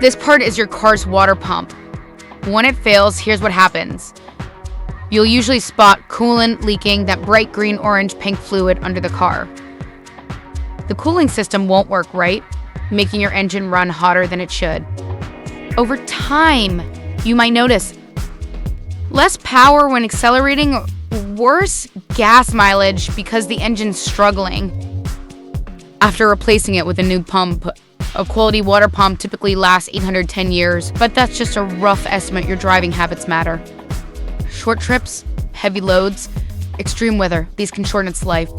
This part is your car's water pump. When it fails, here's what happens. You'll usually spot coolant leaking, that bright green, orange, pink fluid under the car. The cooling system won't work right, making your engine run hotter than it should. Over time, you might notice less power when accelerating, worse gas mileage because the engine's struggling. After replacing it with a new pump, a quality water pump typically lasts 810 years, but that's just a rough estimate. Your driving habits matter. Short trips, heavy loads, extreme weather, these can shorten its life.